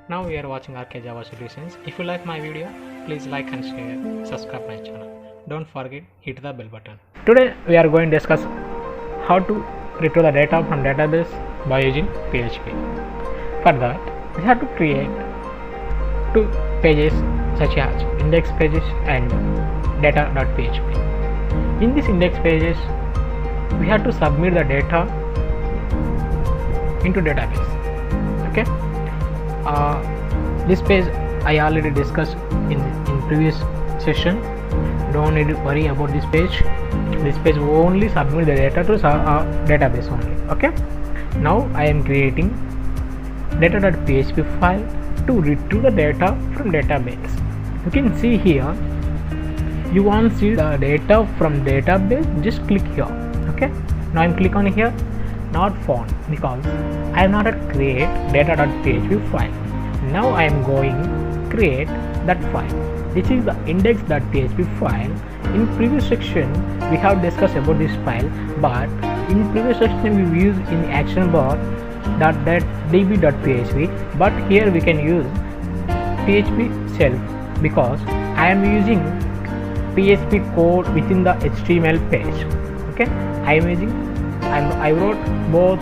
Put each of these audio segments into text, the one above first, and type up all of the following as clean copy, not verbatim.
Now we are watching RK Java Solutions. If you like my video, please like and share, subscribe my channel. Don't forget hit the bell button. Today we are going to discuss how to retrieve the data from database by using PHP. For that, we have to create two pages such as index pages and data.php. In this index pages, we have to submit the data into database. Okay. This page I already discussed in previous session. Don't need to worry about this page. This page only submit the data to database only. Okay. Now I am creating data.php file to retrieve the data from database. You can see here. You want to see the data from database, just click here. Okay. Now I am click on here, not found, because I am not at create data.php file. Now I am going create that file. This is the index.php file. In previous section we have discussed about this file, but in previous section we use in action bar .db.php, but here we can use PHP self because I am using PHP code within the HTML page. Okay, I wrote both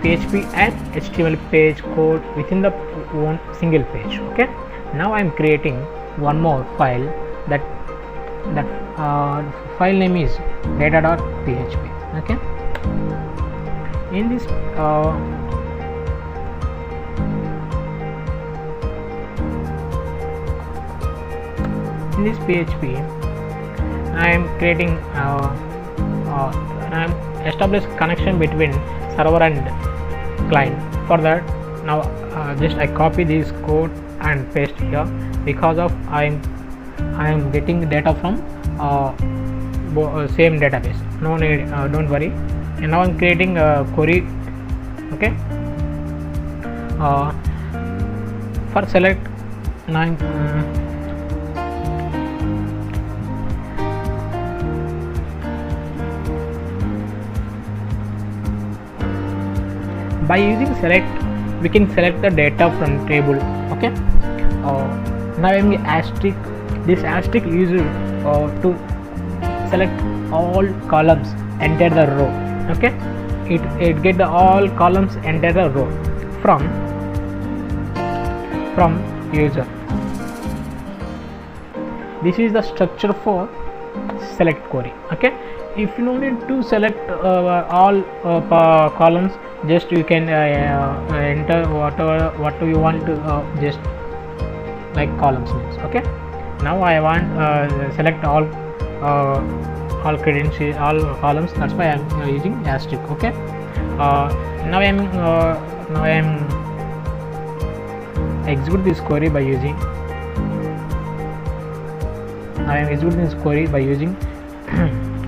PHP and HTML page code within the one single page. Okay, now I am creating one more file. That file name is data.php. Okay, in this PHP I am creating I am establish connection between server and client. For that, now just I copy this code and paste here because of I am getting data from same database. No need, don't worry. And now I am creating a query. Okay, for select now by using select we can select the data from table. Okay, now I am asterisk. This asterisk used to select all columns, enter the row. Okay, it get the all columns, enter the row from user. This is the structure for select query. Okay, if you don't need to select all columns, just you can enter what you want to just like columns names. Okay, now I want select all credentials, all columns. That's why I am using asterisk. Okay, now I am execute this query by using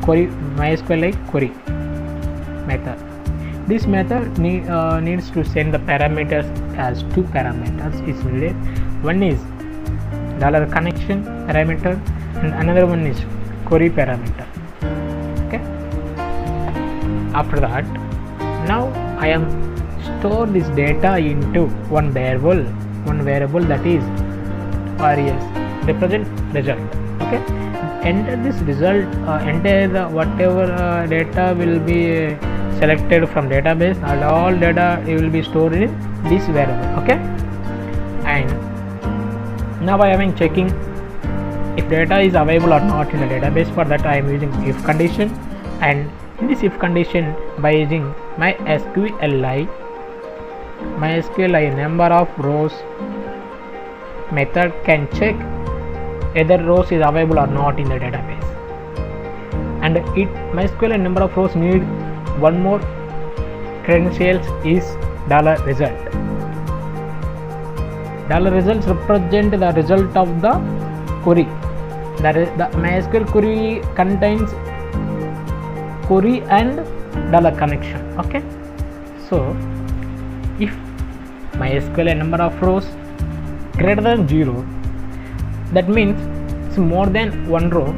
query MySQL query method. This method needs to send the parameters as two parameters is needed. One is $connection parameter and another one is query parameter. Okay. After that, now I am store this data into one variable that is res, represent result. Okay. Enter this result, enter the whatever data will be selected from database, and all data will be stored in this variable. Okay, and now I am checking if data is available or not in the database. For that I am using if condition, and in this if condition by using MySQLi number of rows method can check either rows is available or not in the database, and MySQL number of rows need one more credentials is $result. $results represent the result of the query. That is, the MySQL query contains query and $connection. Okay, so if MySQL number of rows greater than 0, that means it's more than one row.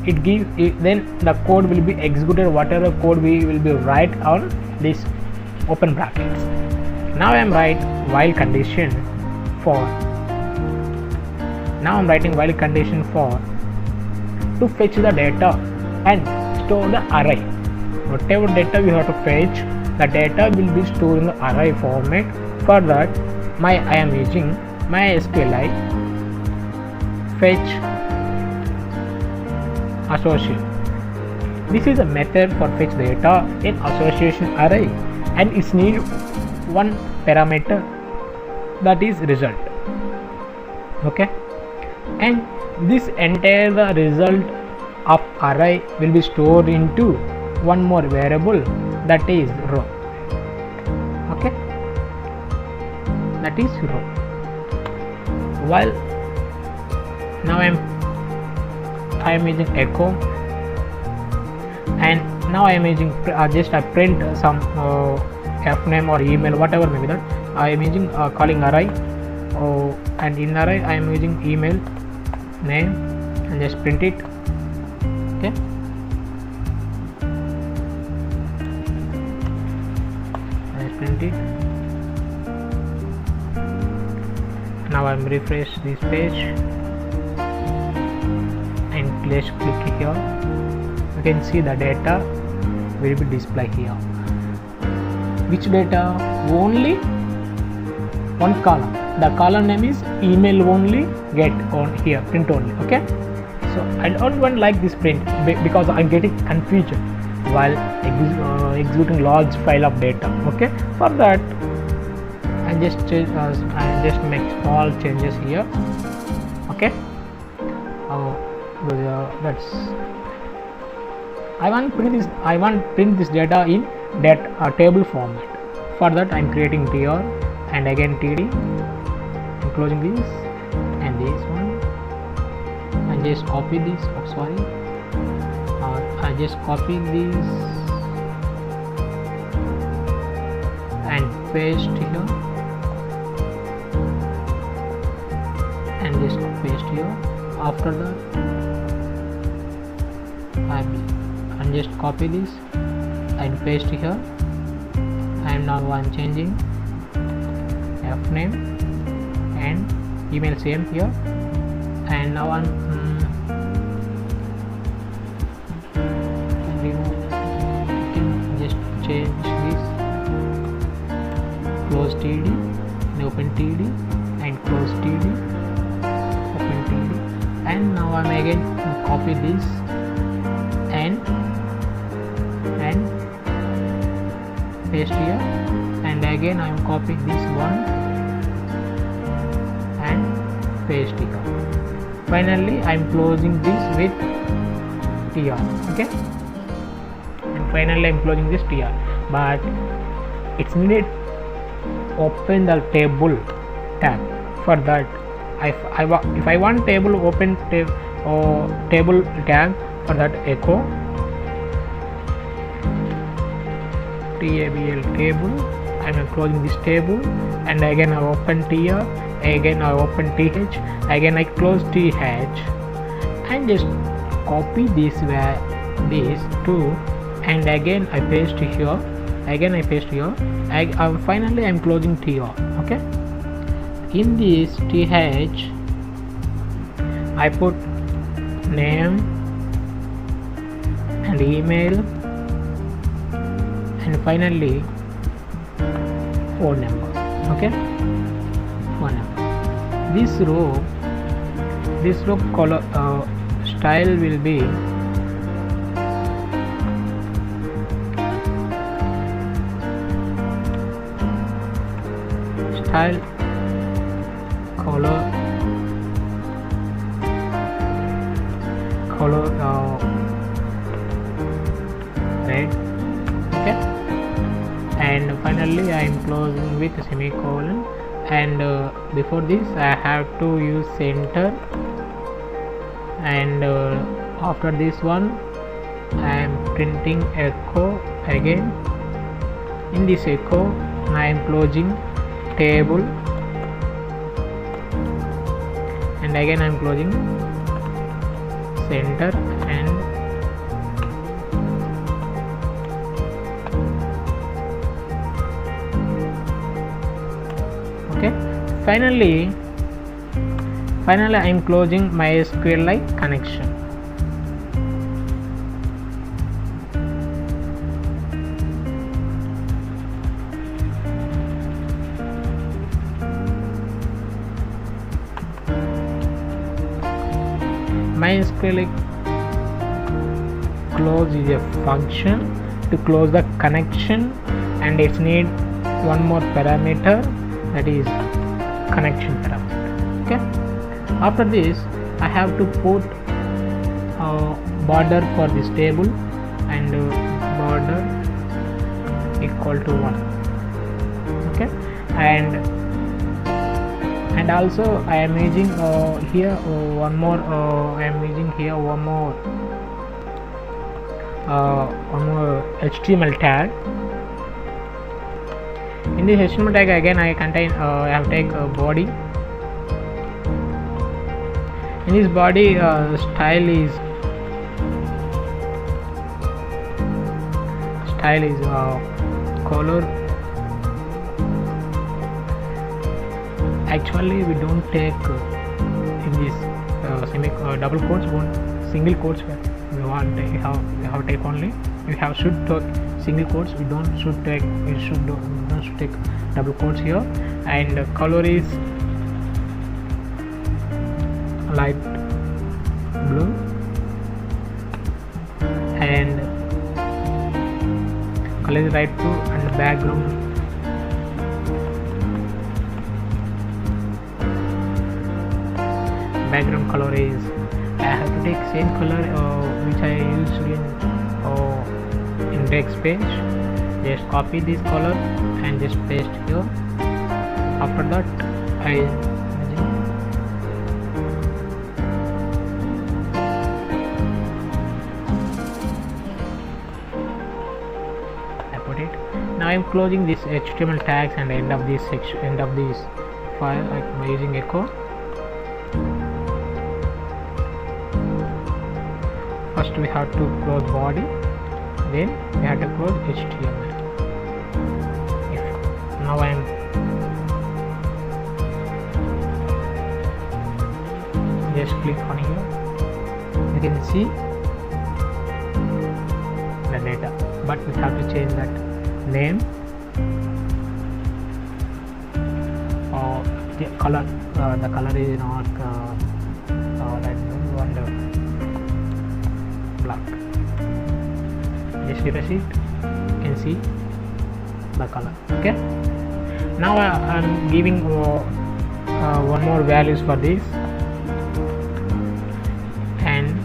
It gives then the code will be executed, whatever code we will be write on this open brackets. Now I am write while condition for, now I'm writing while condition for to fetch the data and store the array. Whatever data we have to fetch, the data will be stored in the array format. For that I am using MySQLite fetch association. This is a method for fetch data in association array, and it's need one parameter, that is result. Okay, and this entire the result of array will be stored into one more variable, that is row. Okay, that is row. While now I am using echo, and now I am using just I print some fname or email, whatever maybe that. I am using calling array, and in array I am using email name and just print it. Okay, I print it. Now I am refresh this page and let's click here. You can see the data will be displayed here. Which data? Only one column. The column name is email only, get on here, print only. Okay, so I don't want like this print because I'm getting confusion while executing large file of data. Okay, for that I just make small changes here. Okay, that's I want print this data in that table format. For that I'm creating tr and again td, I'm closing this and this one, and just copy this. I just copy this and paste here, and just paste here. After that I'm just copy this and paste here, and now I'm changing fname and email same here, and now I'm just change this, close td and open td and close td, open td, and now I'm again copy this and paste here, and again I am copying this one and paste here. Finally I am closing this with tr. Okay, and finally I am closing this tr, but it's needed open the table tab. For that if I want table open table tab, for that echo table, I am closing this table, and again I open tr, again I open th, again I close th, and just copy this two, and again I paste here, finally I am closing tr. Okay, in this th I put name and email, and finally phone number. Okay, phone number. This row color style will be style color red. Okay, and finally I am closing with a semicolon, and before this I have to use center, and after this one I am printing echo again. In this echo I am closing table, and again I am closing center, and okay, Finally I am closing my SQLite connection. MySQLite close is a function to close the connection, and it needs one more parameter, that is connection parameter. Okay, after this I have to put a border for this table, and border equal to 1. Okay, and also I am using here one more I am using here one more HTML tag. In this HTML tag again I have take a body. In this body style is color. Actually we don't take in this double quotes, single quotes we want we have take only. We have should take single quotes, we don't should take double quotes here. And color is light blue, and color is light blue, and background color is, I have to take same color which I used in index page. Just copy this color and just paste here. After that I put it. Now I am closing this HTML tags and end of this section, end of this file, by using echo. First we have to close body, then we have to close HTML. Now I am just click on here, you can see the data, but we have to change that name or the color. The color is not light blue and black. Just refresh it, you can see the color. Okay, now I am giving one more values for this, and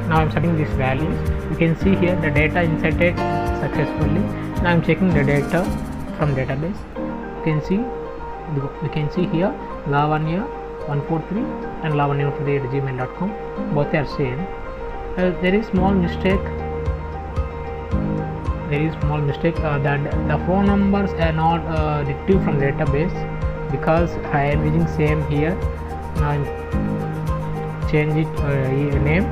now I am setting these values. You can see here the data inserted successfully. Now I am checking the data from database. You can see here Lavanya 143 and lavanya143@gmail.com, both are same. There is small mistake. That the phone numbers are not retrieved from database, because I am using same here. Now I change it name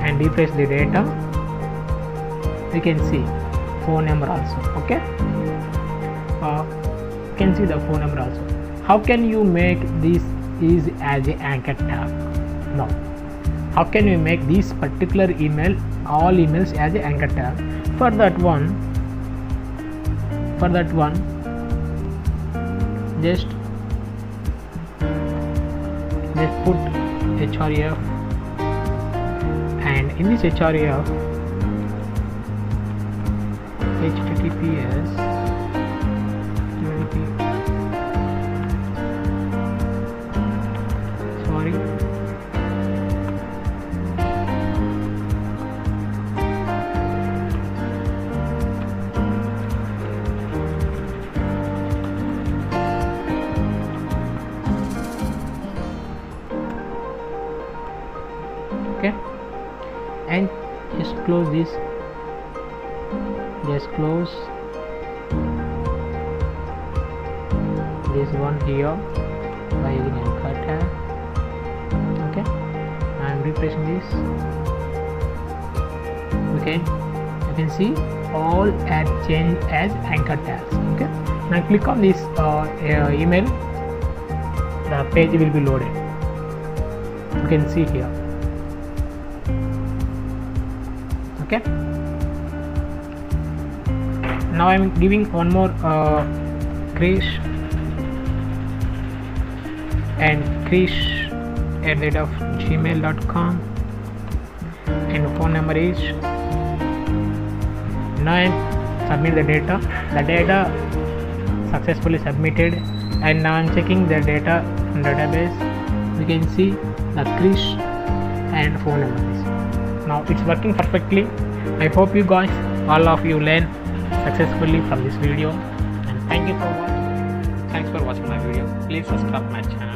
and refresh the data. You can see phone number also. Okay, you can see the phone number also. How can you make this is as an anchor tag? No, how can you make this particular email, all emails, as an anchor tag? For that one just put href, and in this href https okay, and just close this, just close this here by using anchor tab. Okay, I'm refreshing this. You can see all add change as anchor tabs. Okay, now click on this email, the page will be loaded. You can see here. Okay, now I'm giving one more Krish and krish@gmail.com and phone number is. Now I submit the data. The data successfully submitted, and now I'm checking the data in database. You can see the Krish and phone numbers. Now it's working perfectly. I hope you guys, all of you, learn successfully from this video, and thank you for watching. Thanks for watching my video. Please subscribe my channel.